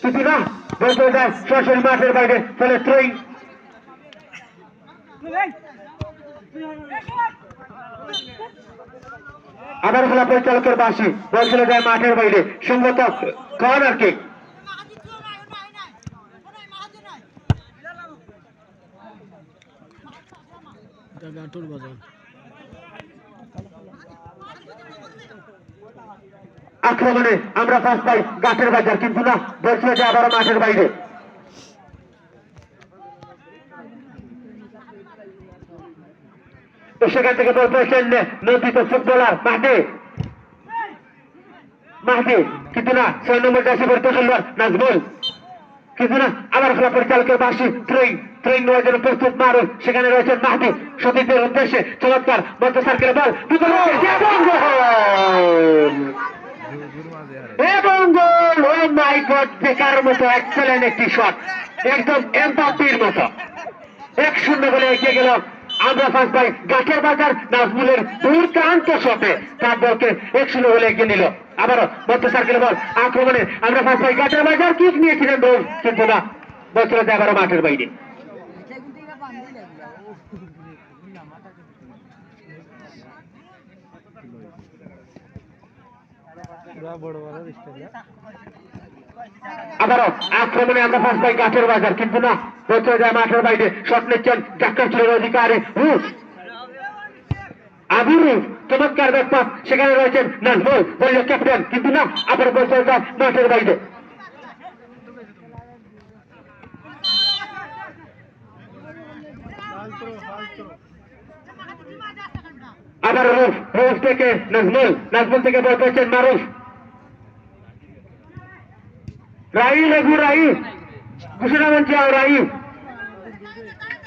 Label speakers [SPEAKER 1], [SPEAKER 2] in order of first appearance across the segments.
[SPEAKER 1] কিন্তু না বলতে যায় সরাসরি মাঠের বাইরে, ফলে থ্রোয়িং। আবার খেলা পরিচালকের বাসি, বল চলে যায় মাঠের বাইরে, সম্ভবত কর্নার কিক। আক্রমণে আমরা ফার্স্ট পাই গাছের বাজার, কিন্তু না বল চলে যায় আবারও মাঠের বাইরে। সেখান থেকে বল পেয়েছেন নন্দিত ফুটবলার মাহদি, কিন্তু না 6 নম্বর জার্সি পরিত খেলোয়াড় নাজমুল, কিন্তু না আবার খেলা পরিচালকের বাসি, থ্রোয়িং নেওয়ার জন্য প্রস্তুত মারুফ, সেখানে রয়েছেন মাহদি সতীর্থের উদ্দেশ্যে চমৎকার মধ্য সার্কেলে বল এবং গোল। ও মাই গড, বেকার মতো এক্সেলেন্ট একটি শট, একদম এমবাপ্পের মতো। 1-0 বলে এগিয়ে গেল আমরা ফার্স্ট পাই গাছের বাজার। নাজমুলের দুর্দান্ত শটে তার দলকে 1-0 বলে এগিয়ে নিল। আবারও মধ্য সার্কেলে বল, আক্রমণে আমরা ফার্স্ট পাই গাছের বাজার, কিক নিয়েছিলেন রোজ, কিন্তু না বল চলে যায় আবারও মাঠের বাইরে। আবারও আক্রমণে আমরা ফার্স্ট পাই গাছের বাজার, কিন্তু না বল চলে যায় মাঠের বাইরে। শট নিচ্ছেন জাক্কার চুলের অধিকারী রুফ, আবু রুফ, চমৎকার ব্যাকপাস, সেখানে রয়েছেন নাজমুল দলীয় ক্যাপ্টেন, কিন্তু না আবার বল চলে যায় মাঠের বাইরে। আবার রুফ থেকে নাজমুল থেকে বল পেয়েছেন মারুফ, রাই ঘোষণা মঞ্চে রাই,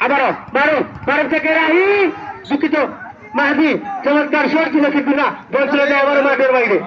[SPEAKER 1] আবারও মারুফ থেকে রাহি, দুঃখিত মাহদি, চমৎকার শট ছিল, কিন্তু না বল চলে যায় আবারও মাঠের বাইরে।